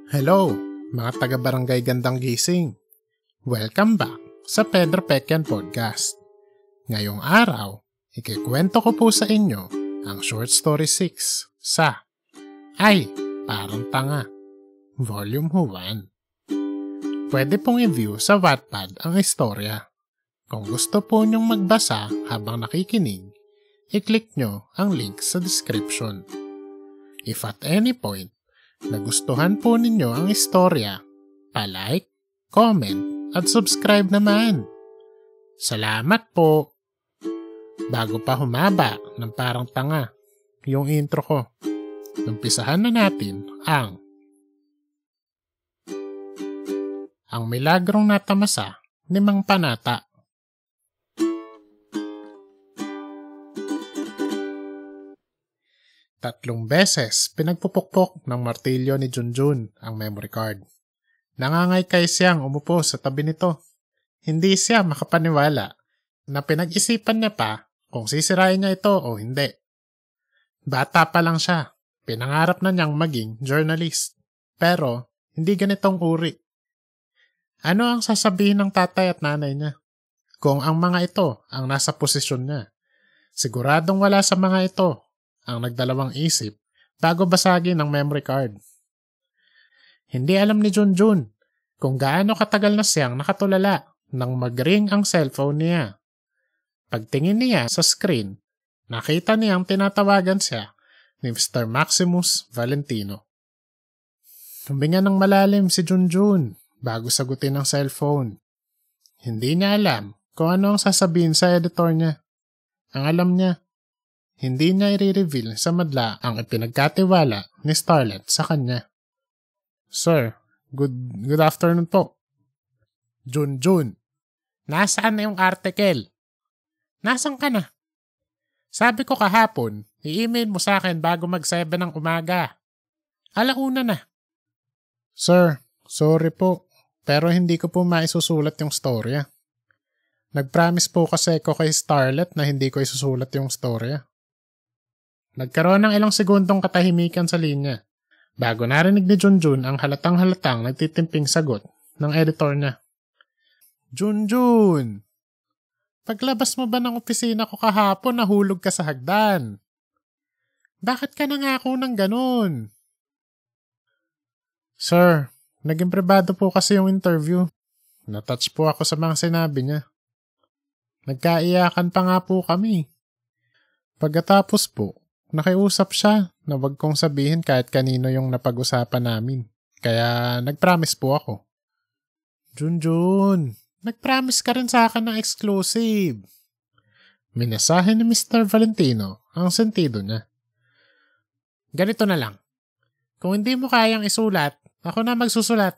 Hello, mga taga-barangay Gandang Gising. Welcome back sa Pedro Peckian Podcast. Ngayong araw, ikikwento ko po sa inyo ang Short Story 6 sa Ay, Parang Tanga, Volume 1. Pwede pong i-view sa Wattpad ang istorya. Kung gusto po nyong magbasa habang nakikinig, i-click nyo ang link sa description. If at any point, nagustuhan po ninyo ang istorya, pa-like, comment, at subscribe naman. Salamat po! Bago pa humaba ng parang tanga yung intro ko, umpisahan na natin ang Milagrong Natamasa ni Mang Panata. Tatlong beses pinagpupukpok ng martilyo ni Junjun ang memory card. Nangangay-kay siyang umupo sa tabi nito. Hindi siya makapaniwala na pinag-isipan niya pa kung sisirain niya ito o hindi. Bata pa lang siya, pinangarap na niyang maging journalist. Pero hindi ganitong uri. Ano ang sasabihin ng tatay at nanay niya? Kung ang mga ito ang nasa posisyon niya, siguradong wala sa mga ito ang nagdalawang isip bago basagin ang memory card. Hindi alam ni Junjun kung gaano katagal na siyang nakatulala nang mag-ring ang cellphone niya. Pagtingin niya sa screen, nakita niyang tinatawagan siya ni Mr. Maximus Valentino. Huminga ng malalim si Junjun bago sagutin ang cellphone. Hindi niya alam kung ano ang sasabihin sa editor niya. Ang alam niya, hindi niya i-reveal sa madla ang ipinagkatiwala ni Starlet sa kanya. Sir, good afternoon po. Junjun, nasaan na yung article? Nasaan ka na? Sabi ko kahapon, i-email mo sa akin bago mag-7 ng umaga. Alauna na. Sir, sorry po, pero hindi ko po maisusulat yung storya. Nag-promise po kasi ko kay Starlet na hindi ko isusulat yung storya. Nagkaroon ng ilang segundong katahimikan sa linya bago narinig ni Junjun ang halatang-halatang nagtitimping sagot ng editor niya. Junjun! Paglabas mo ba ng opisina ko kahapon nahulog ka sa hagdan? Bakit ka nangako ng ganun? Sir, naging pribado po kasi yung interview. Natouch po ako sa mga sinabi niya. Nagkaiyakan pa nga po kami. Pagkatapos po, nakiusap siya na wag kong sabihin kahit kanino yung napag-usapan namin. Kaya nag-promise po ako. Junjun, nag-promise ka rin sa akin ng exclusive. Minasahe ni Mr. Valentino ang sentido niya. Ganito na lang. Kung hindi mo kayang isulat, ako na magsusulat.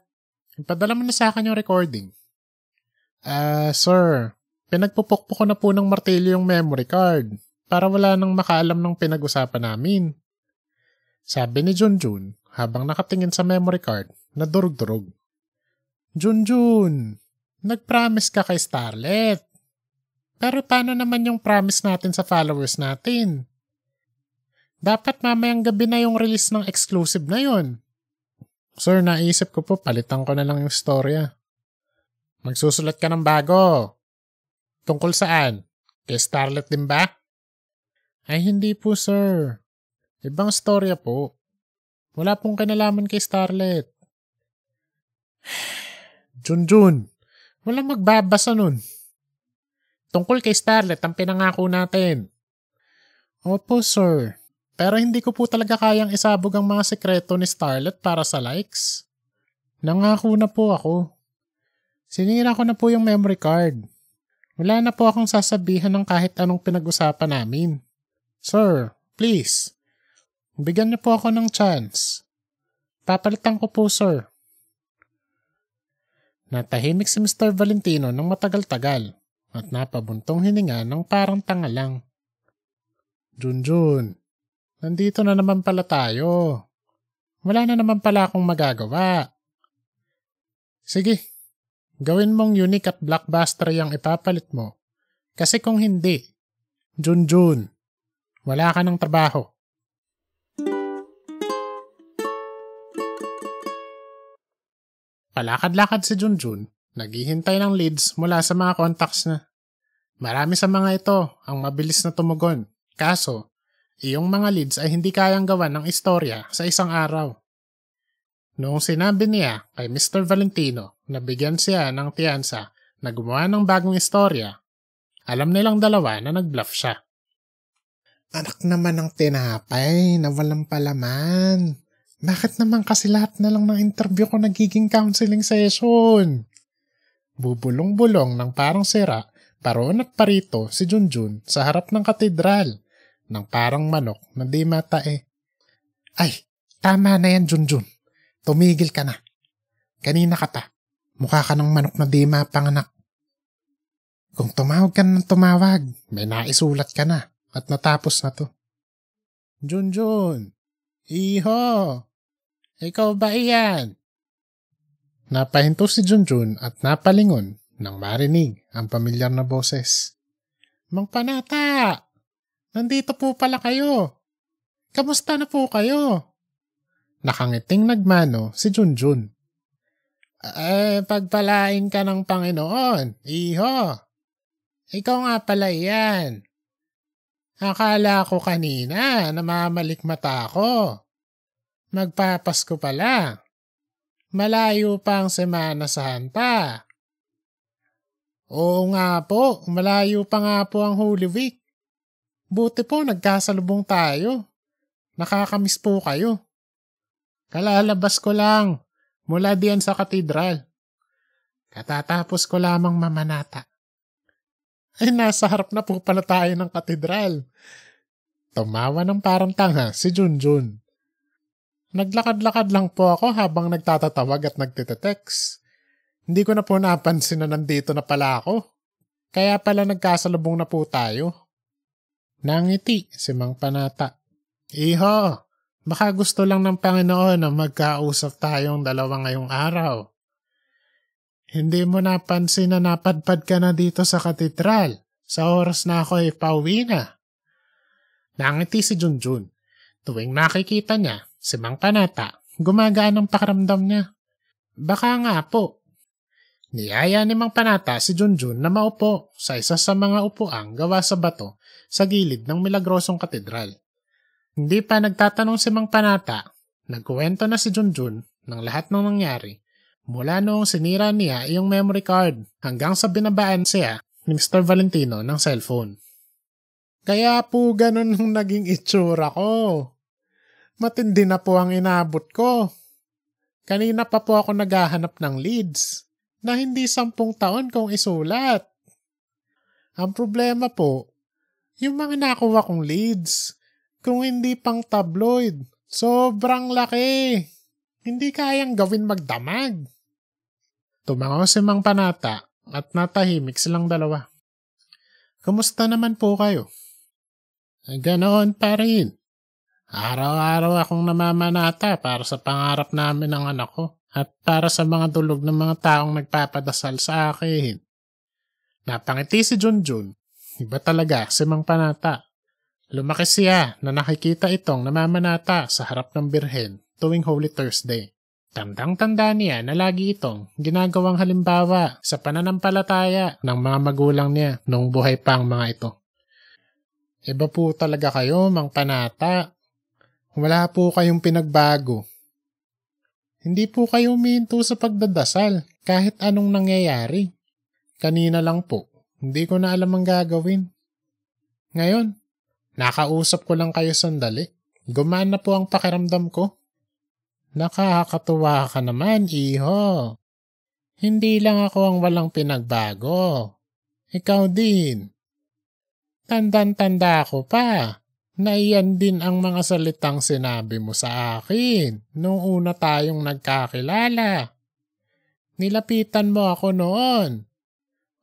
Ipadala mo na sa akin yung recording. Sir, pinagpupukpok ko na po ng martilyo yung memory card para wala nang makaalam ng pinag-usapan namin. Sabi ni Junjun habang nakatingin sa memory card na durug-durug. Junjun, nag-promise ka kay Starlet. Pero paano naman yung promise natin sa followers natin? Dapat mamayang gabi na yung release ng exclusive na yon. Sir, naisip ko po palitan ko na lang yung storya. Magsusulat ka ng bago. Tungkol saan? Kay Starlet din ba? Ay hindi po sir. Ibang storya po. Wala pong kinalaman kay Starlet. Junjun, walang magbabasa nun. Tungkol kay Starlet ang pinangako natin. Opo sir, pero hindi ko po talaga kayang isabog ang mga sekreto ni Starlet para sa likes. Nangako na po ako. Sinira ko na po yung memory card. Wala na po akong sasabihan ng kahit anong pinag-usapan namin. Sir, please. Bigyan niyo po ako ng chance. Papalitan ko po, sir. Natahimik si Mr. Valentino ng matagal-tagal at napabuntong hininga ng parang tanga lang. Junjun, nandito na naman pala tayo. Wala na naman pala akong magagawa. Sige, gawin mong unique at blockbuster yung ipapalit mo. Kasi kung hindi, Junjun, wala ka ng trabaho. Palakad-lakad si Junjun, naghihintay ng leads mula sa mga contacts na. Marami sa mga ito ang mabilis na tumugon. Kaso, iyong mga leads ay hindi kayang gawan ng istorya sa isang araw. Noong sinabi niya kay Mr. Valentino na bigyan siya ng tiyansa na gumawa ng bagong istorya, alam nilang dalawa na nag-bluff siya. Anak naman ng tinapay na walang palaman. Bakit naman kasi lahat na lang ng interview ko nagiging counseling session? Bubulong-bulong ng parang sira, paroon at parito si Junjun sa harap ng katedral, ng parang manok na di matae. Ay, tama na yan Junjun. Tumigil ka na. Kanina ka pa. Mukha ka ng manok na di mapanganak. Kung tumawag ka ng tumawag, may naisulat ka na at natapos na to. Junjun, iho, ikaw ba iyan? Napahinto si Junjun at napalingon nang marinig ang pamilyar na boses. Mang Panata, nandito po pala kayo. Kamusta na po kayo? Nakangiting nagmano si Junjun. Pagpalain ka ng Panginoon, iho. Ikaw nga pala iyan. Akala ko kanina namamalik mata ko. Magpapasko pala. Malayo pa ang Semana Santa. Oo nga po, malayo pa nga po ang Holy Week. Buti po nagkasalubong tayo. Nakakamiss po kayo. Kalalabas ko lang mula diyan sa katedral. Katatapos ko lamang mamanata. Ay nasa harap na po pala tayo ng katedral. Tumawa ng parang tanga si Junjun. Naglakad-lakad lang po ako habang nagtatatawag at nagtitetext. Hindi ko na po napansin na nandito na pala ako. Kaya pala nagkasalubong na po tayo. Nangiti si Mang Panata. Iho, baka gusto lang ng Panginoon na magkausap tayong dalawa ngayong araw. Hindi mo napansin na napadpad ka na dito sa katedral. Sa oras na ako ay pauwi na. Nangiti si Junjun. Tuwing nakikita niya si Mang Panata, gumagaan ang pakiramdam niya. Baka nga po. Niyaya ni Mang Panata si Junjun na maupo sa isa sa mga upuang gawa sa bato sa gilid ng milagrosong katedral. Hindi pa nagtatanong si Mang Panata, nagkuwento na si Junjun ng lahat ng nangyari mula noong sinira niya iyong memory card hanggang sa binabaan siya ni Mr. Valentino ng cellphone. Kaya po ganun ang naging itsura ko. Matindi na po ang inabot ko. Kanina pa po ako naghahanap ng leads na hindi 10 taon kong isulat. Ang problema po, yung mga nakuha kong leads, kung hindi pang tabloid, sobrang laki. Hindi kayang gawin magdamag. Tumango si Mang Panata at natahimik silang dalawa. Kumusta naman po kayo? Ganoon pa rin. Araw-araw akong namamanata para sa pangarap namin ng anak ko at para sa mga dulog ng mga taong nagpapadasal sa akin. Napangiti si Junjun. Iba talaga si Mang Panata. Lumaki siya na nakikita itong namamanata sa harap ng Birhen tuwing Holy Thursday. Tandang-tanda niya na lagi itong ginagawang halimbawa sa pananampalataya ng mga magulang niya noong buhay pa ang mga ito. Iba po talaga kayo, Mang Panata. Wala po kayong pinagbago. Hindi po kayo huminto sa pagdadasal kahit anong nangyayari. Kanina lang po, hindi ko na alam ang gagawin. Ngayon, nakausap ko lang kayo sandali. Gumaan na po ang pakiramdam ko. Nakakatuwa ka naman, iho. Hindi lang ako ang walang pinagbago. Ikaw din. Tandang-tanda ko pa na iyan din ang mga salitang sinabi mo sa akin nung una tayong nagkakilala. Nilapitan mo ako noon.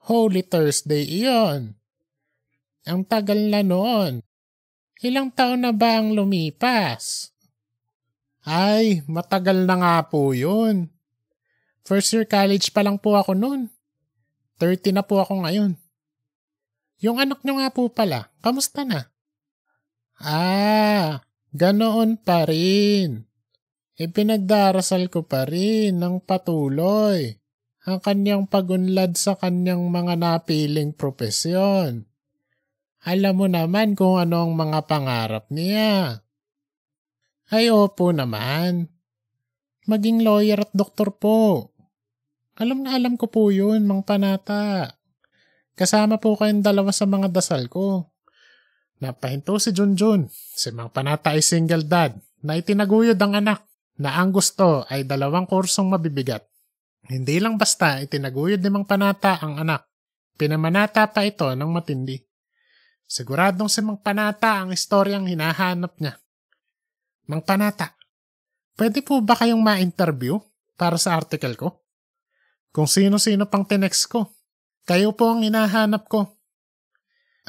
Holy Thursday iyon. Ang tagal na noon. Ilang taon na ba ang lumipas? Ay, matagal na nga po yun. First year college pa lang po ako noon. 30 na po ako ngayon. Yung anak nyo nga po pala, kamusta na? Ah, ganoon pa rin. Ipinagdarasal ko pa rin ng patuloy ang kanyang pagunlad sa kanyang mga napiling propesyon. Alam mo naman kung ano ang mga pangarap niya. Ay opo naman. Maging lawyer at doktor po. Alam na alam ko po yun, Mang Panata. Kasama po kayong dalawa sa mga dasal ko. Napahinto si Junjun. Si Mang Panata ay single dad na itinaguyod ang anak na ang gusto ay 2 kursong mabibigat. Hindi lang basta itinaguyod ni Mang Panata ang anak. Pinamanata pa ito ng matindi. Siguradong si Mang Panata ang istoryang hinahanap niya. Mang Panata, pwede po ba kayong ma-interview para sa article ko? Kung sino-sino pang tinext ko. Kayo po ang hinahanap ko.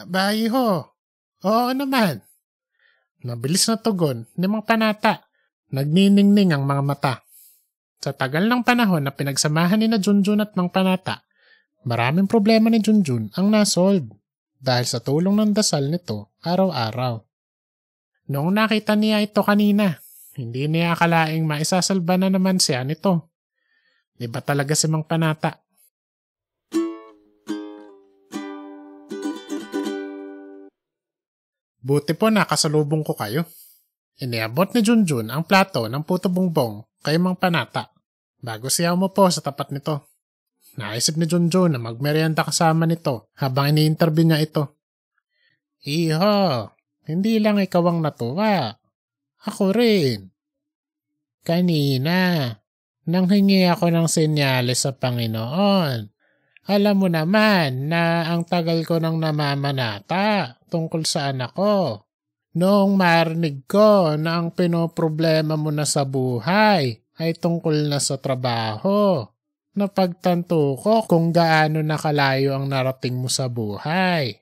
Bayi ho. Oo naman. Mabilis na tugon ni Mang Panata. Nagniningning ang mga mata. Sa tagal ng panahon na pinagsamahan ni na Junjun at Mang Panata, maraming problema ni Junjun ang nasolve dahil sa tulong ng dasal nito araw-araw. Noong nakita niya ito kanina, hindi niya akalaing maisasalba na naman siya nito. Di ba talaga si Mang Panata? Buti po nakasalubong ko kayo. Iniabot ni Junjun ang plato ng puto bongbong kay Mang Panata bago siya umupo sa tapat nito. Naisip ni Junjun na magmerienda kasama nito habang ini-interview niya ito. Iho, hindi lang ikaw ang natuwa. Ako rin. Kanina, nang hingi ako ng senyales sa Panginoon. Alam mo naman na ang tagal ko nang namamanata tungkol sa anak ko. Noong marinig ko na ang pinoproblema mo na sa buhay ay tungkol na sa trabaho, napagtanto ko kung gaano nakalayo ang narating mo sa buhay.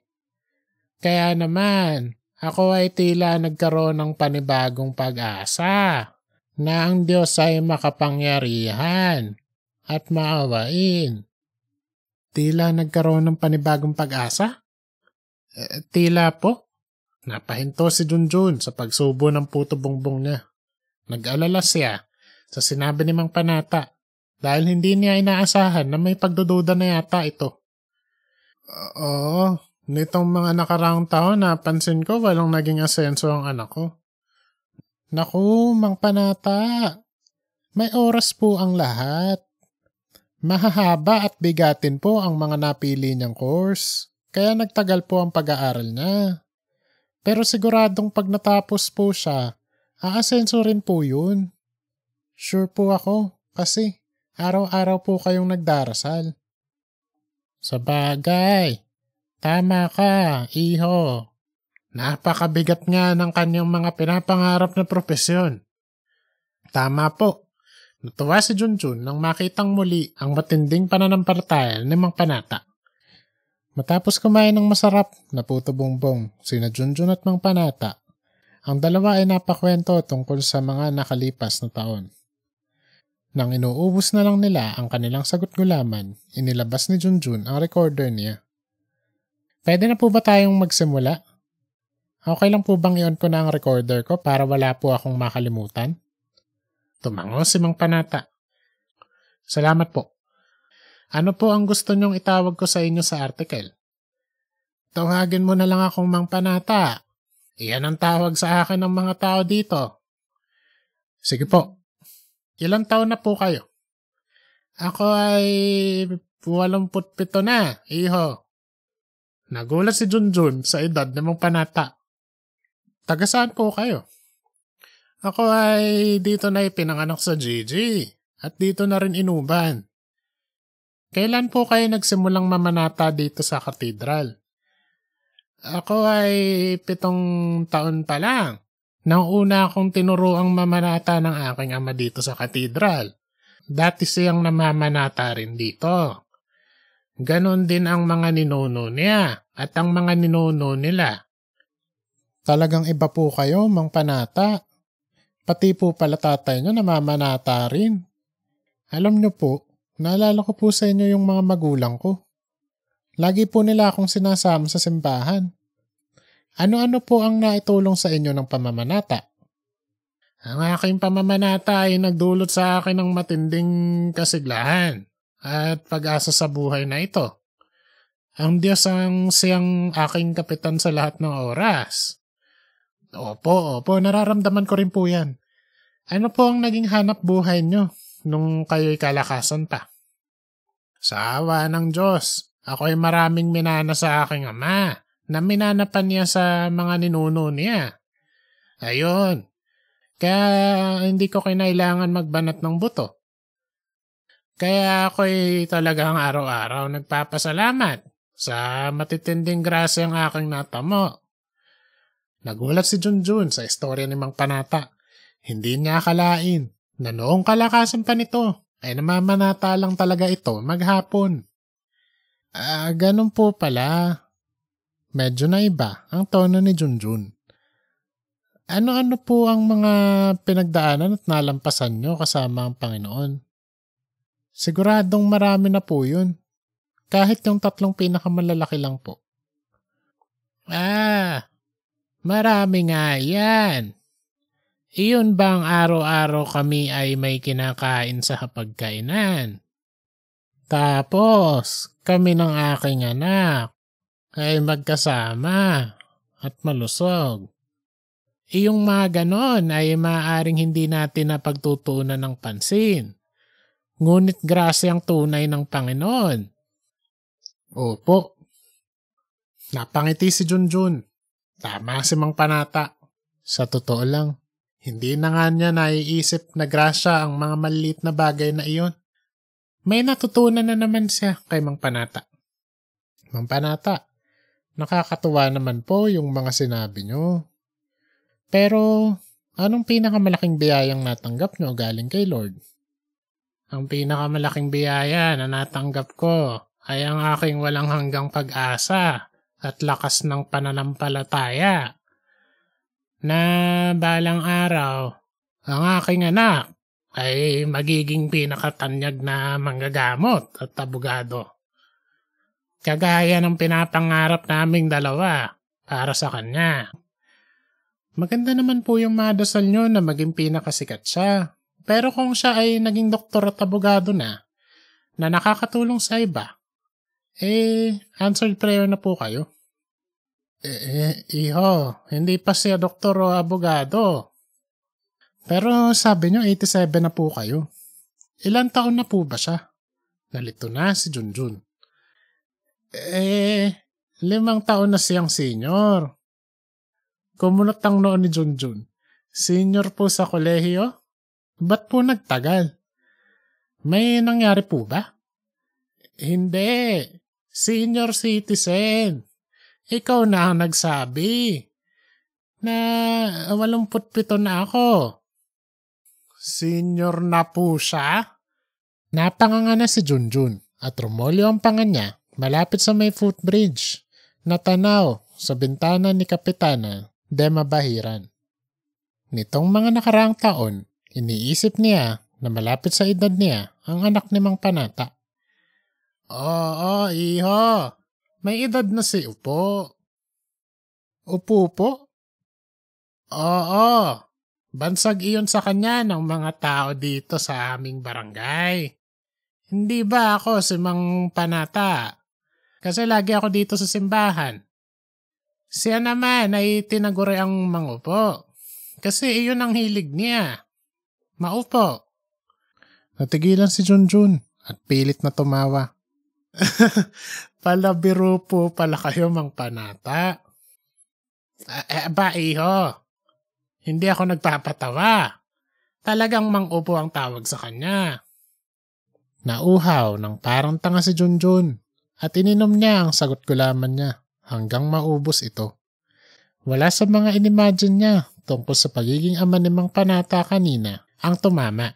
Kaya naman, ako ay tila nagkaroon ng panibagong pag-asa na ang Diyos ay makapangyarihan at maawain. Tila nagkaroon ng panibagong pag-asa? Tila po? Napahinto si Junjun sa pagsubo ng puto bongbong niya. Nag-alala siya sa sinabi ni Mang Panata dahil hindi niya inaasahan na may pagdududa na yata ito. Oo, nitong mga nakaraang taon napansin ko walang naging asenso ang anak ko. Naku, Mang Panata, may oras po ang lahat. Mahahaba at bigatin po ang mga napili niyang course, kaya nagtagal po ang pag-aaral niya. Pero siguradong pag natapos po siya, aasenso rin po yun. Sure po ako, kasi araw-araw po kayong nagdarasal. Sabagay, tama ka, iho. Napakabigat nga ng kanyang mga pinapangarap na propesyon. Tama po. Natuwa si Junjun nang makitang muli ang matinding pananampalataya ni Mang Panata. Matapos kumain ng masarap na puto bongbong, sina Junjun at Mang Panata, ang dalawa ay napakwento tungkol sa mga nakalipas na taon. Nang inuubos na lang nila ang kanilang sagot-gulaman, inilabas ni Junjun ang recorder niya. Pwede na po ba tayong magsimula? Okay lang po bang i-on ko na ang recorder ko para wala po akong makalimutan? Tumango si Mang Panata. Salamat po. Ano po ang gusto niyong itawag ko sa inyo sa article? Tawagin mo na lang akong Mang Panata. Iyan ang tawag sa akin ng mga tao dito. Sige po. Ilang taon na po kayo? Ako ay 87 na, iho. Nagulat si Junjun sa edad ng Mang Panata. Taga saan po kayo? Ako ay dito na ipinanganak sa GG at dito na rin inuban. Kailan po kayo nagsimulang mamanata dito sa katedral? Ako ay 7 taon pa lang. Nang una akong tinuruang mamanata ng aking ama dito sa katedral. Dati siyang namamanata rin dito. Ganon din ang mga ninuno niya at ang mga ninuno nila. Talagang iba po kayo, Mang Panata. Pati po pala tatay nyo namamanata rin. Alam nyo po, naalala ko po sa inyo yung mga magulang ko. Lagi po nila akong sinasama sa simbahan. Ano-ano po ang naitulong sa inyo ng pamamanata? Ang aking pamamanata ay nagdulot sa akin ng matinding kasiglahan at pag-asa sa buhay na ito. Ang Diyos ang siyang aking kapitan sa lahat ng oras. Opo, nararamdaman ko rin po yan. Ano po ang naging hanap buhay nyo nung kayo'y kalakasan pa? Sa awa ng Diyos, ako'y maraming minana sa aking ama na minana pa niya sa mga ninuno niya. Ayun, kaya hindi ko kinailangan magbanat ng buto. Kaya ako'y talagang araw-araw nagpapasalamat sa matitinding grasyang aking natamo. Nagulat si Junjun sa istorya ni Mang Panata. Hindi niya akalain na noong kalakasan pa nito ay namamanata lang talaga ito maghapon. Ganun po pala. Medyo na iba ang tono ni Junjun. Ano-ano po ang mga pinagdaanan at nalampasan nyo kasama ang Panginoon? Siguradong marami na po yun. Kahit yung 3 pinakamalalaki lang po. Marami nga yan. Iyon bang araw-araw kami ay may kinakain sa hapagkainan? Tapos, kami ng aking anak ay magkasama at malusog. Iyong mga ganon ay maaaring hindi natin napagtutuunan ng pansin. Ngunit grasyang tunay ng Panginoon. Opo. Napangiti si Junjun. Tama si Mang Panata. Sa totoo lang, hindi na nga niya naiisip na grasya ang mga maliit na bagay na iyon. May natutunan na naman siya kay Mang Panata. Mang Panata, nakakatuwa naman po yung mga sinabi niyo. Pero, anong pinakamalaking biyayang natanggap nyo galing kay Lord? Ang pinakamalaking biyaya na natanggap ko ay ang aking walang hanggang pag-asa at lakas ng pananampalataya. Na balang araw, ang aking anak ay magiging pinakatanyag na manggagamot at abogado. Kagaya ng pinapangarap naming dalawa para sa kanya. Maganda naman po yung mga dasal nyo na maging pinakasikat siya. Pero kung siya ay naging doktor at abogado na nakakatulong sa iba, answered prayer na po kayo. Iho, hindi pa siya doktor o abogado. Pero sabi nyo 87 na po kayo. Ilan taon na po ba siya? Nalito na si Junjun. 5 taon na siyang senior. Kumunot ang noon ni Junjun. Senior po sa kolehiyo? Ba't po nagtagal? May nangyari po ba? Hindi. Senior citizen. Ikaw na ang nagsabi na 87 na ako. Senior na po siya? Napanganga na si Junjun at rumolyo ang panga niya malapit sa may footbridge na tanaw sa bintana ni Kapitana Dema Bahiran. Nitong mga nakaraang taon, iniisip niya na malapit sa edad niya ang anak ni Mang Panata. Oo, iho. May edad na si Upo. Upo po? Oo. Bansag iyon sa kanya ng mga tao dito sa aming barangay. Hindi ba ako si Mang Panata? Kasi lagi ako dito sa simbahan. Siya naman ay tinaguri ang mangupo. Kasi iyon ang hilig niya. Maupo. Natigilan si Junjun at pilit na tumawa. Palabiro po pala kayo, Mang Panata. Iho. Hindi ako nagpapatawa. Talagang mang-upo ang tawag sa kanya. Nauhaw ng parang tanga si Junjun at ininom niya ang sagot gulaman niya hanggang maubos ito. Wala sa mga inimagine niya tungkol sa pagiging ama ni Mang Panata kanina ang tumama.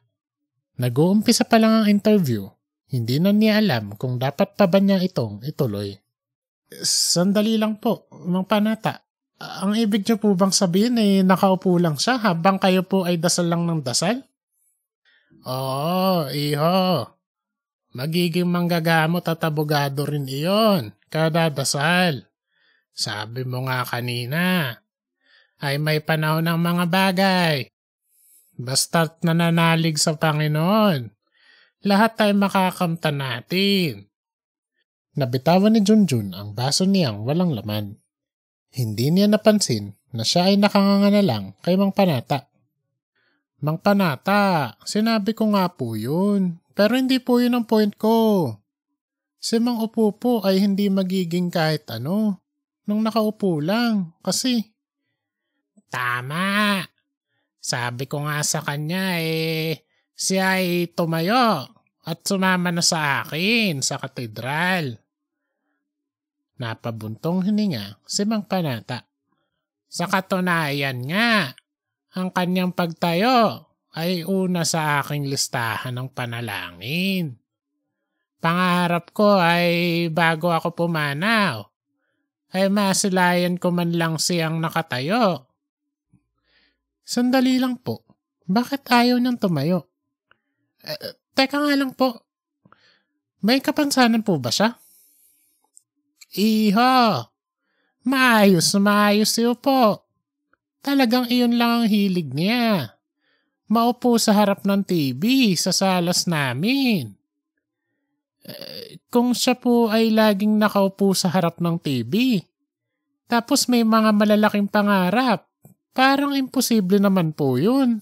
Nag-uumpisa pa lang ang interview. Hindi na niya alam kung dapat pa ba niya itong ituloy. Sandali lang po, Mang Panata. Ang ibig niyo po bang sabihin nakaupo lang siya habang kayo po ay dasal lang ng dasal? Oo, iho. Magiging manggagamot at abogado rin iyon kada dasal. Sabi mo nga kanina, ay may panahon ng mga bagay. Basta't nananalig sa Panginoon, lahat tayo makakamtan natin. Nabitawan ni Junjun ang baso niyang walang laman. Hindi niya napansin na siya ay nakanganga na lang kay Mang Panata. Mang Panata, sinabi ko nga po yun, pero hindi po yun ang point ko. Si Mang Upo po ay hindi magiging kahit ano nung nakaupo lang kasi. Tama. Sabi ko nga sa kanya siya ay tumayo at sumama na sa akin sa katedral. Napabuntong hininga si Mang Panata. Sa katunayan nga, ang kanyang pagtayo ay una sa aking listahan ng panalangin. Pangarap ko ay bago ako pumanaw, ay masilayan ko man lang siyang nakatayo. Sandali lang po, bakit ayaw niyang tumayo? Teka nga lang po, may kapansanan po ba siya? Iho, maayos siyo po. Talagang iyon lang ang hilig niya. Maupo sa harap ng TV sa salas namin. Kung siya po ay laging nakaupo sa harap ng TV, tapos may mga malalaking pangarap, parang imposible naman po yun.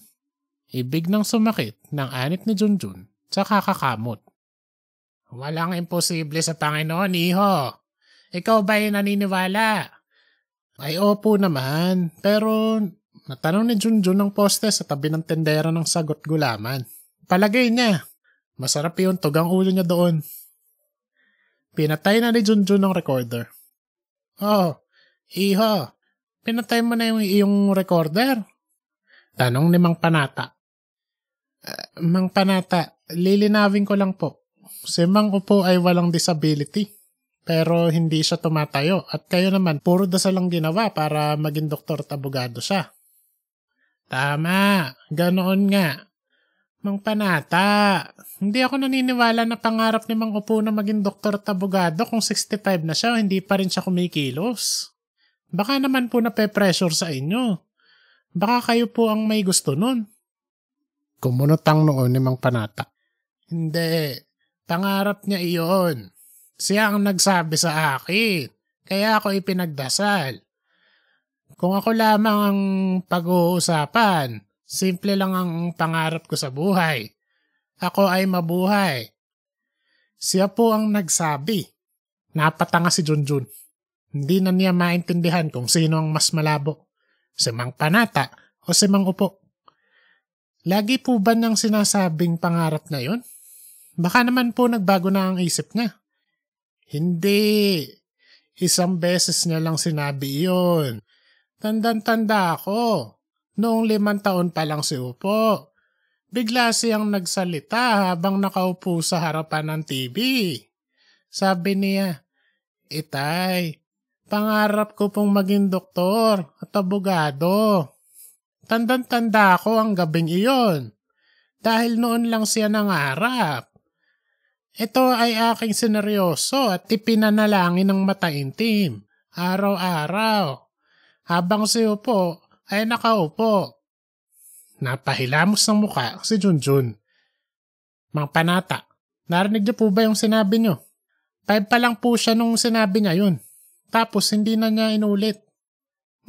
Ibig nang sumakit ng anit ni Junjun sa kakakamot. Walang imposible sa Panginoon, iho. Ikaw ba'y naniniwala? Ay opo naman, pero natanong ni Junjun ng poste sa tabi ng tendera ng sagot gulaman. Palagay niya, masarap yung tugang ulo niya doon. Pinatay na ni Junjun ng recorder. Oh, iho, pinatay mo na yung iyong recorder? Tanong ni Mang Panata. Mang Panata, lilinawin ko lang po. Si Mang Upo ay walang disability. Pero hindi siya tumatayo at kayo naman puro dasal lang ginawa para maging doktor at abogado siya. Tama, ganoon nga. Mang Panata, hindi ako naniniwala na pangarap ni Mang Upo na maging doktor at abogado kung 65 na siya hindi pa rin siya kumikilos. Baka naman po nape-pressure sa inyo. Baka kayo po ang may gusto nun. Kumunotang noon ni Mang Panata. Hindi, pangarap niya iyon. Siya ang nagsabi sa akin, kaya ako ipinagdasal. Kung ako lamang ang pag-uusapan, simple lang ang pangarap ko sa buhay. Ako ay mabuhay. Siya po ang nagsabi. Napatanga si Junjun. Hindi na niya maintindihan kung sino ang mas malabo, si Mang Panata o si Mang Upo. Lagi po ba niyang sinasabing pangarap na yun? Baka naman po nagbago na ang isip niya. Hindi. Isang beses niya lang sinabi iyon. Tandang-tanda ako. Noong 5 taon pa lang si Upo. Bigla siyang nagsalita habang nakaupo sa harapan ng TV. Sabi niya, Itay, pangarap ko pong maging doktor at abogado. Tandang-tanda ako ang gabing iyon. Dahil noon lang siya nangarap. Ito ay aking sineryoso at ipinanalangin ng mataimtim, araw-araw, habang si Upo ay nakaupo. Napahilamos ng muka si Junjun. Mang Panata, narinig niyo po ba yung sinabi niyo? 5 pa lang po siya nung sinabi niya yun. Tapos hindi na niya inulit.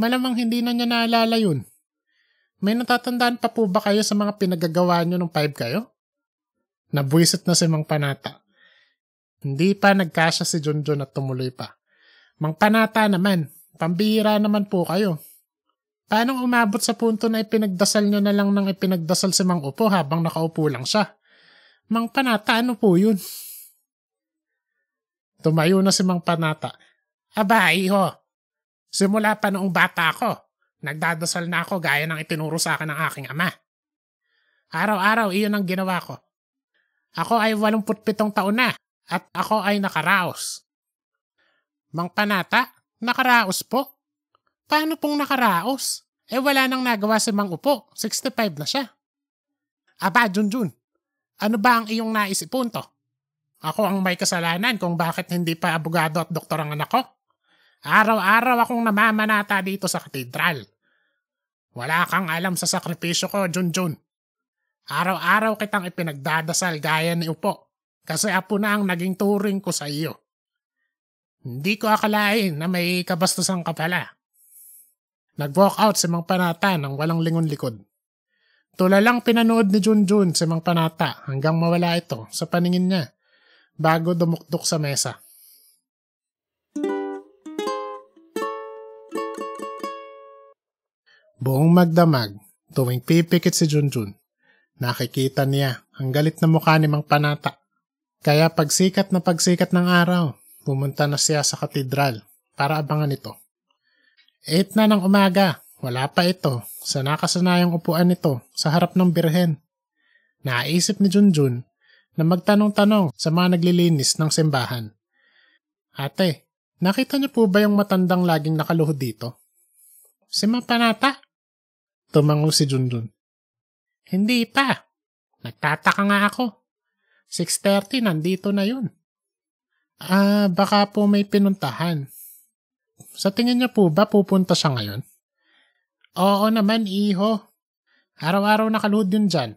Malamang hindi na niya naalala yun. May natatandaan pa po ba kayo sa mga pinagagawa niyo nung 5 kayo? Nabwisit na si Mang Panata. Hindi pa nagkasya si Junjun at tumuloy pa. Mang Panata naman, pambihira naman po kayo. Paano umabot sa punto na ipinagdasal nyo na lang ng ipinagdasal si Mang Upo habang nakaupo lang siya? Mang Panata, ano po yun? Tumayo na si Mang Panata. Aba, iho. Simula pa noong bata ako, nagdadasal na ako gaya ng itinuro sa akin ng aking ama. Araw-araw iyon ang ginawa ko. Ako ay 87 taon na at ako ay nakaraos. Mang Panata, nakaraos po? Paano pong nakaraos? Wala nang nagawa si Mang Upo. 65 na siya. Aba, Junjun, ano ba ang iyong naisipunto? Ako ang may kasalanan kung bakit hindi pa abogado at doktor ang anak ko. Araw-araw akong namamanata dito sa katedral. Wala kang alam sa sakripisyo ko, Junjun. Araw-araw kitang ipinagdadasal gaya ni Upo, kasi apo na ang naging turing ko sa iyo. Hindi ko akalain na may kabastusan ka pala. Nag-walk out si Mang Panata nang walang lingon likod. Tulalang pinanood ni Junjun si Mang Panata hanggang mawala ito sa paningin niya bago dumukdok sa mesa. Buong magdamag, tuwing pipikit si Junjun, nakikita niya ang galit na mukha ni Mang Panata. Kaya pagsikat ng araw, pumunta na siya sa katedral para abangan ito. 8 na ng umaga, wala pa ito sa nakasanayang upuan nito sa harap ng birhen. Naisip ni Junjun na magtanong-tanong sa mga naglilinis ng simbahan. Ate, nakita niyo po ba yung matandang laging nakaluhod dito? Si Mang Panata? Tumango si Junjun. Hindi pa. Nagtataka nga ako. 6:30 nandito na yun. Baka po may pinuntahan. Sa tingin niya po ba pupunta siya ngayon? Oo naman, iho. Araw-araw nakaluhod yun dyan.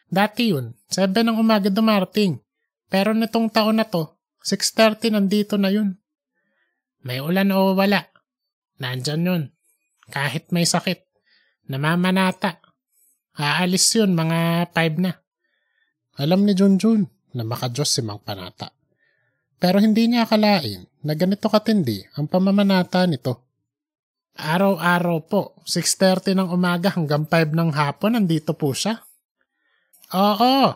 Dati yun, 7 ng umaga dumarating. Pero nitong taon na to, 6:30 nandito na yun. May ulan o wala. Nandyan yun. Kahit may sakit. Namamanata. Aalis yun mga 5 na. Alam ni Junjun na makadiyos si Mang Panata. Pero hindi niya akalain na ganito katindi ang pamamanata nito. Araw-araw po, 6:30 ng umaga hanggang 5 ng hapon nandito po siya. Oo,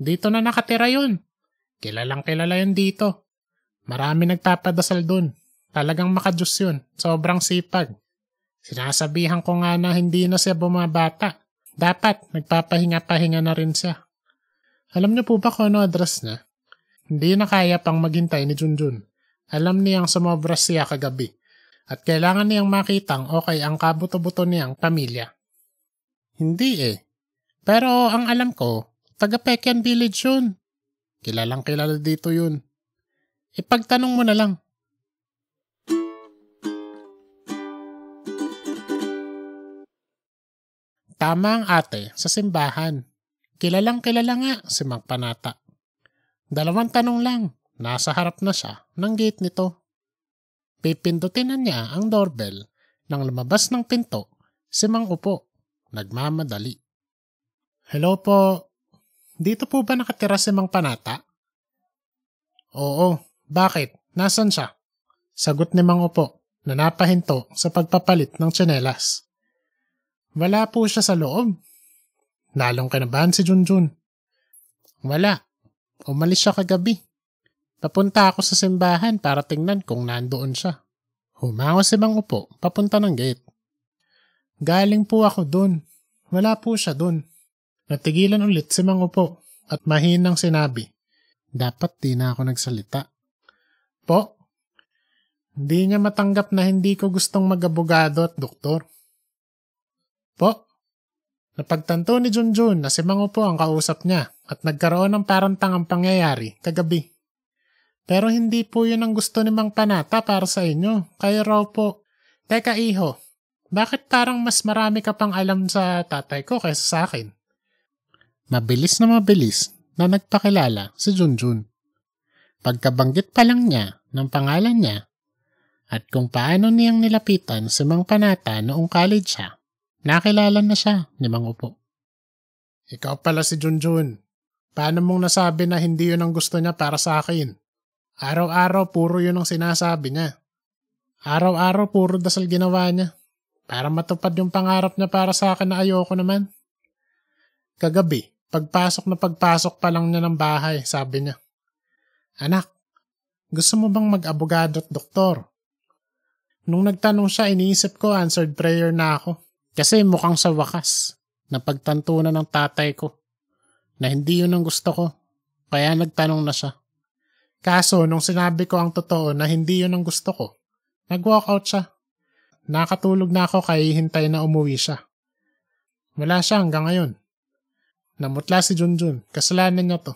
dito na nakatira yun. Kilalang kilala yun dito. Marami nagpapadasal dun. Talagang makadiyos yun. Sobrang sipag. Sinasabihan ko nga na hindi na siya bumabata. Dapat nagpapahinga-pahinga na rin siya. Alam niyo po ba kung ano address niya? Hindi na kaya pang maghintay ni Junjun. Alam niyang sumobras siya kagabi. At kailangan niyang makitang okay ang kabuto-buto niyang pamilya. Hindi eh. Pero ang alam ko, taga Pekian Village yun. Kilalang kilala dito yun. Ipagtanong mo na lang. Tama ang ate sa simbahan. Kilalang kilala nga si Mang Panata. 2 tanong lang, nasa harap na siya ng gate nito. Pipindutin na niya ang doorbell nang lumabas ng pinto si Mang Upo. Nagmamadali. Hello po. Dito po ba nakatira si Mang Panata? Oo, bakit? Nasaan siya? Sagot ni Mang Upo na napahinto sa pagpapalit ng tsinelas. Wala po siya sa loob. Lalong kinabahan si Junjun. Wala. Umalis siya kagabi. Papunta ako sa simbahan para tingnan kung nandoon siya. Humango si Mang Upo papunta ng gate. Galing po ako dun. Wala po siya dun. Natigilan ulit si Mang Upo at mahinang sinabi. Dapat di na ako nagsalita. Po? Hindi niya matanggap na hindi ko gustong mag-abogado at doktor. Po? Napagtanto ni Junjun na si Mang Upo ang kausap niya at nagkaroon ng parang tangang pangyayari kagabi. Pero hindi po yun ang gusto ni Mang Panata para sa inyo. Kaya raw po. Teka iho, bakit parang mas marami ka pang alam sa tatay ko kaysa sa akin? Mabilis na nagpakilala si Junjun. Pagkabanggit pa lang niya ng pangalan niya at kung paano niyang nilapitan si Mang Panata noong college siya, nakilala na siya ni Mang Upo. Ikaw pala si Junjun. Paano mong nasabi na hindi yun ang gusto niya para sa akin? Araw-araw puro yun ang sinasabi niya. Araw-araw puro dasal ginawa niya. Para matupad yung pangarap niya para sa akin na ayoko naman. Kagabi, pagpasok pa lang niya ng bahay, sabi niya. Anak, gusto mo bang mag-abogado at doktor? Nung nagtanong siya, iniisip ko answered prayer na ako. Kasi mukhang sa wakas, napagtanto na ng tatay ko na hindi yun ang gusto ko, kaya nagtanong na siya. Kaso nung sinabi ko ang totoo na hindi yun ang gusto ko, nag-walk out siya. Nakatulog na ako kaya hintay na umuwi siya. Wala siya hanggang ngayon. Namutla si Junjun, kasalanan niya to.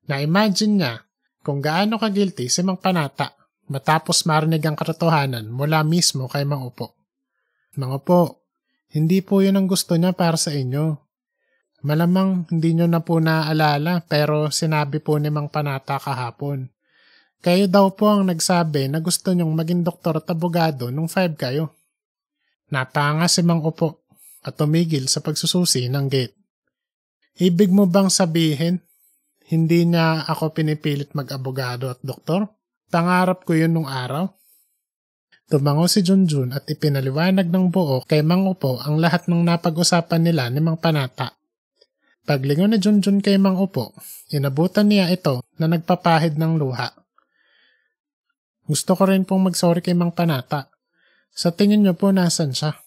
Na-imagine niya kung gaano ka-guilty si Mang Panata matapos marinig ang katotohanan mula mismo kay Mang Upo. Mang Upo, hindi po yun ang gusto niya para sa inyo. Malamang hindi nyo na po naaalala pero sinabi po ni Mang Panata kahapon. Kayo daw po ang nagsabi na gusto nyong maging doktor at abogado nung 5 kayo. Napanga si Mang Upo at tumigil sa pagsususi ng gate. Ibig mo bang sabihin, hindi niya ako pinipilit mag-abogado at doktor? Pangarap ko yun nung araw. Tumango si Junjun at ipinaliwanag ng buo kay Mang Upo ang lahat ng napag-usapan nila ni Mang Panata. Paglingon ni Junjun kay Mang Upo, inabutan niya ito na nagpapahid ng luha. Gusto ko rin pong mag-sorry kay Mang Panata. Sa tingin niyo po nasan siya?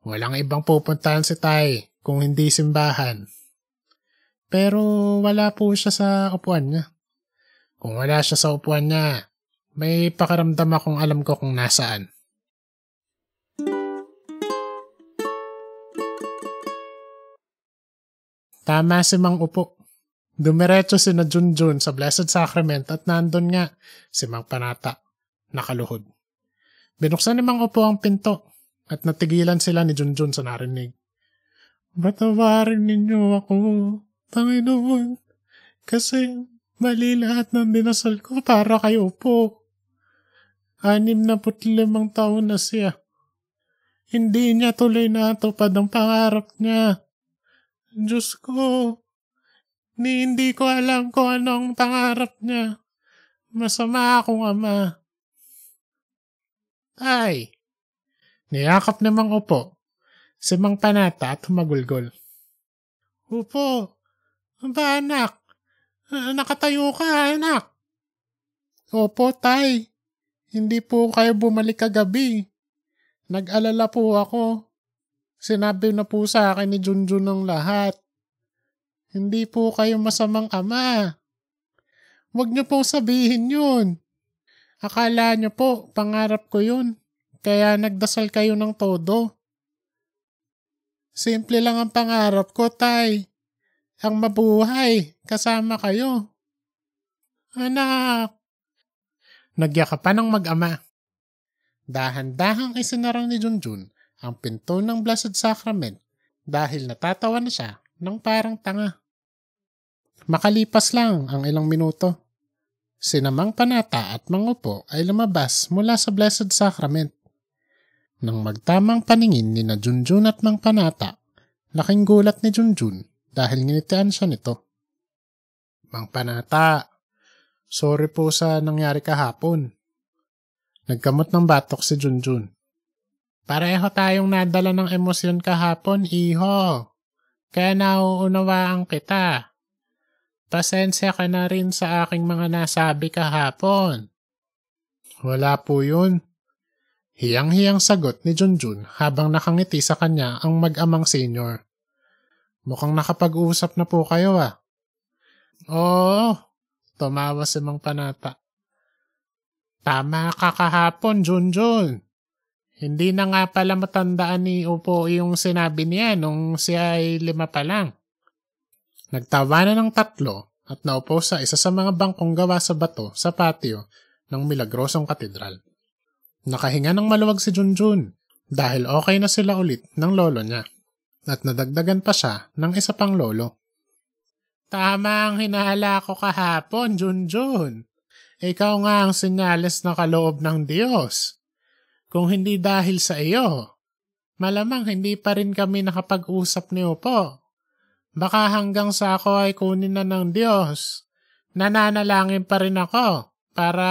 Walang ibang pupuntahan si Tay kung hindi simbahan. Pero wala po siya sa upuan niya. Kung wala siya sa upuan niya, may pakiramdam akong alam ko kung nasaan. Tama si Mang Upo. Dumiretso si na Junjun sa Blessed Sacrament at nandun nga si Mang Panata, nakaluhod. Binuksan ni Mang Upo ang pinto at natigilan sila ni Junjun sa narinig. Patawarin ninyo ako, Panginoon, kasi mali lahat ng dinasal ko para kay Upo. 65 taon na siya. Hindi niya tuloy natupad ang pangarap niya. Diyos ko, hindi ko alam kung anong pangarap niya. Masama akong ama. Ay, niyakap ni Mang Upo si Mang Panata at humagulgol. Upo, ba anak? Nakatayo ka anak. Opo tay, hindi po kayo bumalik kagabi. Nag-alala po ako. Sinabi na po sa akin ni Junjun ng lahat. Hindi po kayo masamang ama. Huwag niyo pong sabihin yun. Akala niyo po, pangarap ko yun. Kaya nagdasal kayo ng todo. Simple lang ang pangarap ko, tay. Ang mabuhay, kasama kayo. Anak. Nagyakapan ng mag-ama. Dahan-dahang isinarang ni Junjun ang pinto ng Blessed Sacrament dahil natatawa na siya ng parang tanga. Makalipas lang ang ilang minuto. Sina Mang Panata at Mang Upo ay lumabas mula sa Blessed Sacrament. Nang magtamang paningin ni na Junjun at Mang Panata, laking gulat ni Junjun dahil nginitian siya nito. Mang Panata, sorry po sa nangyari kahapon. Nagkamot ng batok si Junjun. Pareho tayong nadala ng emosyon kahapon, iho. Kaya nauunawaan kita. Pasensya ka na rin sa aking mga nasabi kahapon. Wala po yun. Hiyang-hiyang sagot ni Junjun habang nakangiti sa kanya ang mag-amang senior. Mukhang nakapag-uusap na po kayo ah. Oo, tumawa si Mang Panata. Tama ka kahapon, Junjun. Hindi na nga pala matandaan ni Upo yung sinabi niya nung siya ay 5 pa lang. Nagtawanan ng tatlo at naupo sa isa sa mga bangkong gawa sa bato sa patio ng Milagrosong Katedral. Nakahinga ng maluwag si Junjun dahil okay na sila ulit ng lolo niya at nadagdagan pa siya ng isa pang lolo. Tama ang hinala ko kahapon, Junjun. Ikaw nga ang senyales na kaloob ng Diyos. Kung hindi dahil sa iyo, malamang hindi pa rin kami nakapag-usap ni Upo. Baka hanggang sa ako ay kunin na ng Diyos. Nananalangin pa rin ako para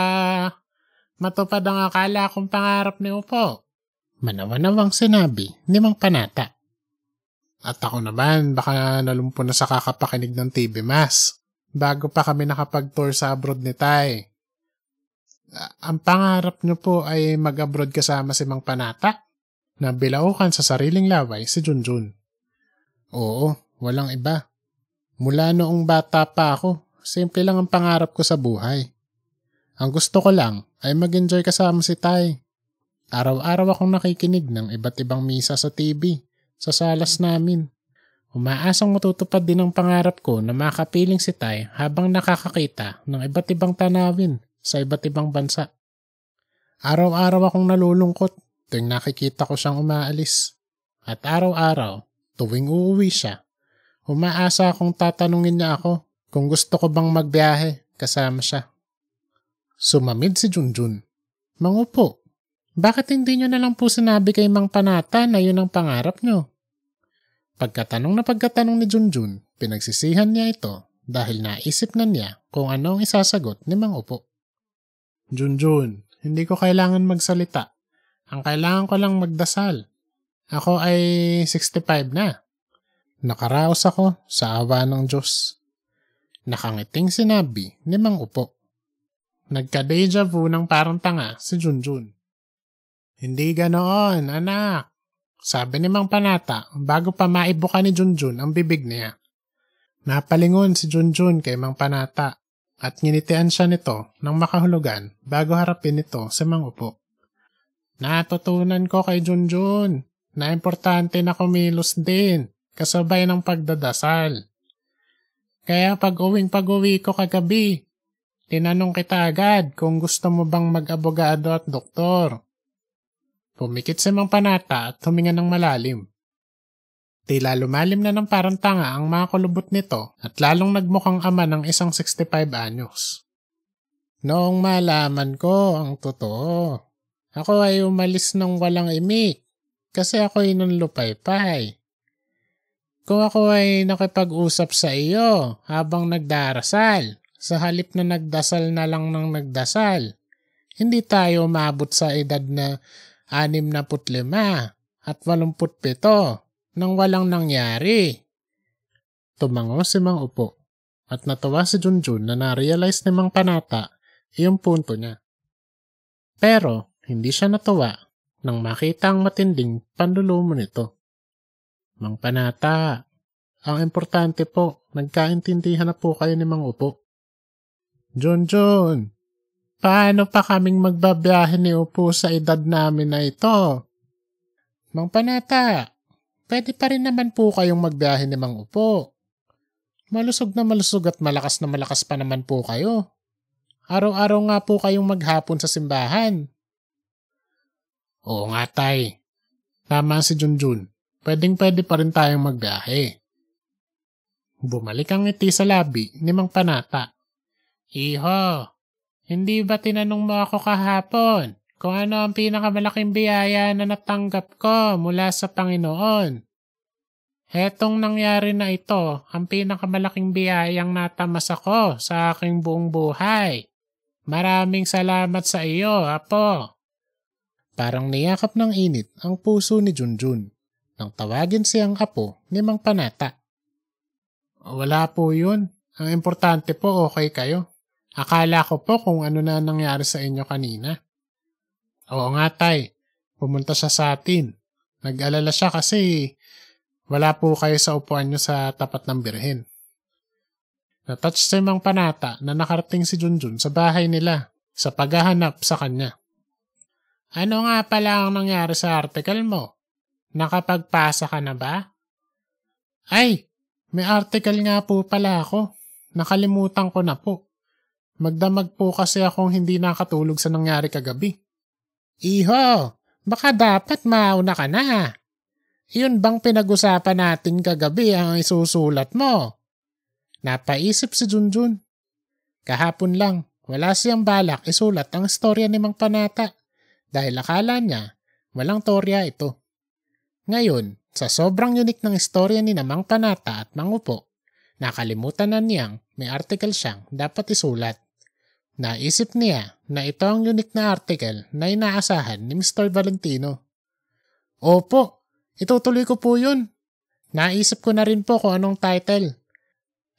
matupad ang akala kong pangarap ni Upo. Manawanawang sinabi ni Mang Panata. At ako naman baka nalumpo na sa kakapakinig ng TV Mas bago pa kami nakapag-tour sa abroad ni Tay. Ang pangarap niyo po ay mag-abroad kasama si Mang Panata? Nabilaukan sa sariling laway si Junjun. Oo. Walang iba. Mula noong bata pa ako, simple lang ang pangarap ko sa buhay. Ang gusto ko lang ay mag-enjoy kasama si Tay. Araw-araw akong nakikinig ng iba't ibang misa sa TV, sa salas namin. Umaasang matutupad din ang pangarap ko na makapiling si Tay habang nakakakita ng iba't ibang tanawin sa iba't ibang bansa. Araw-araw akong nalulungkot tuwing nakikita ko siyang umaalis. At araw-araw, tuwing uuwi siya, Umaasa akong tatanungin niya ako kung gusto ko bang magbiyahe kasama siya. Sumamid si Junjun. Mang Upo, bakit hindi niyo na lang po sinabi kay Mang Panata na yun ang pangarap niyo? Pagkatanong ni Junjun, pinagsisihan niya ito dahil naisip na niya kung ano ang isasagot ni Mang Upo. Junjun, hindi ko kailangan magsalita. Ang kailangan ko lang magdasal. Ako ay 65 na. Nakaraos ako sa awa ng Diyos. Nakangiting sinabi ni Mang Upo. Nagka-deja vu ng parang tanga si Junjun. Hindi ganoon, anak. Sabi ni Mang Panata bago pa maibuka ni Junjun ang bibig niya. Napalingon si Junjun kay Mang Panata at nginitian siya nito ng makahulugan bago harapin nito si Mang Upo. Natutunan ko kay Junjun na importante na kumilos din kasabay ng pagdadasal. Kaya pag-uwi ko kagabi, tinanong kita agad kung gusto mo bang mag-abogado at doktor. Pumikit si Mang Panata at huminga ng malalim. Tila lumalim na ng parang tanga ang mga kulubot nito at lalong nagmukhang ama ng isang 65 anyos. Noong malaman ko ang totoo, ako ay umalis ng walang imik kasi ako'y nanlupaypay. Kung ako ay nakipag-usap sa iyo habang nagdarasal, sa halip na nagdasal na lang ng nagdasal, hindi tayo maabot sa edad na 65 at 87 nang walang nangyari. Tumango si Mang Upo at natuwa si Junjun na na-realize ni Mang Panata iyong punto niya. Pero hindi siya natuwa nang makita ang matinding panlulumo nito. Mang Panata, ang importante po, nagkaintindihan na po kayo ni Mang Upo. Junjun, paano pa kaming magbabiyahe ni Upo sa edad namin na ito? Mang Panata, pwede pa rin naman po kayong magbiyahe ni Mang Upo. Malusog na malusog at malakas na malakas pa naman po kayo. Araw-araw nga po kayong maghapon sa simbahan. Oo nga tay, tama si Junjun. Pwedeng-pwede pa rin tayong magbiyahe. Bumalik ang ngiti sa labi ni Mang Panata. Iho, hindi ba tinanong mo ako kahapon kung ano ang pinakamalaking biyaya na natanggap ko mula sa Panginoon? Hetong nangyari na ito ang pinakamalaking biyayang natamas ako sa aking buong buhay. Maraming salamat sa iyo, Apo. Parang niyakap ng init ang puso ni Junjun nang tawagin siyang Apo ni Mang Panata. Wala po yun. Ang importante po okay kayo. Akala ko po kung ano na nangyari sa inyo kanina. Oo nga tay, pumunta siya sa atin. Nag-alala siya kasi wala po kayo sa upuan niyo sa tapat ng birhen. Natouch si Mang Panata na nakarating si Junjun sa bahay nila sa paghahanap sa kanya. Ano nga pala ang nangyari sa article mo? Nakapagpasa ka na ba? Ay, may article nga po pala ako. Nakalimutan ko na po. Magdamag po kasi akong hindi nakatulog sa nangyari kagabi. Iho, baka dapat mauna ka na. Iyon bang pinag-usapan natin kagabi ang isusulat mo? Napaisip si Junjun. Kahapon lang, wala siyang balak isulat ang istorya ni Mang Panata dahil akala niya walang torya ito. Ngayon, sa sobrang unique ng istorya ni Mang Panata at Mang Upo, nakalimutan na niyang may article siyang dapat isulat. Naisip niya na ito ang unique na article na inaasahan ni Mr. Valentino. Opo, itutuloy ko po yun. Naisip ko na rin po kung anong title.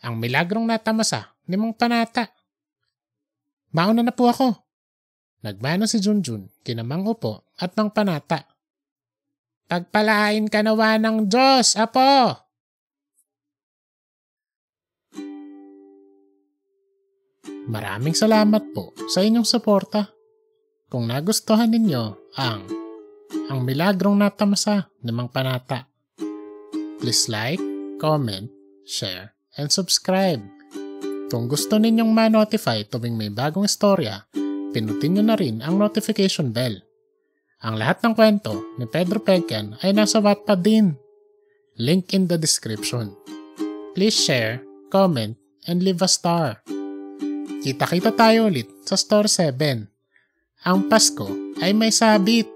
Ang milagrong natamasa ni Mang Panata. Mauna na po ako. Nagmano si Junjun kina Mang Upo at Mang Panata. Pagpalain ka nawa ng Diyos, Apo! Maraming salamat po sa inyong suporta. Kung nagustuhan ninyo ang milagrong natamasa ni Mang Panata, please like, comment, share, and subscribe. Kung gusto ninyong ma-notify tuwing may bagong istorya, pinutin nyo na rin ang notification bell. Ang lahat ng kwento ni Pedro Peccan ay nasa Wattpad din. Link in the description. Please share, comment, and leave a star. Kita-kita tayo ulit sa Store 7. Ang Pasko ay may sabit.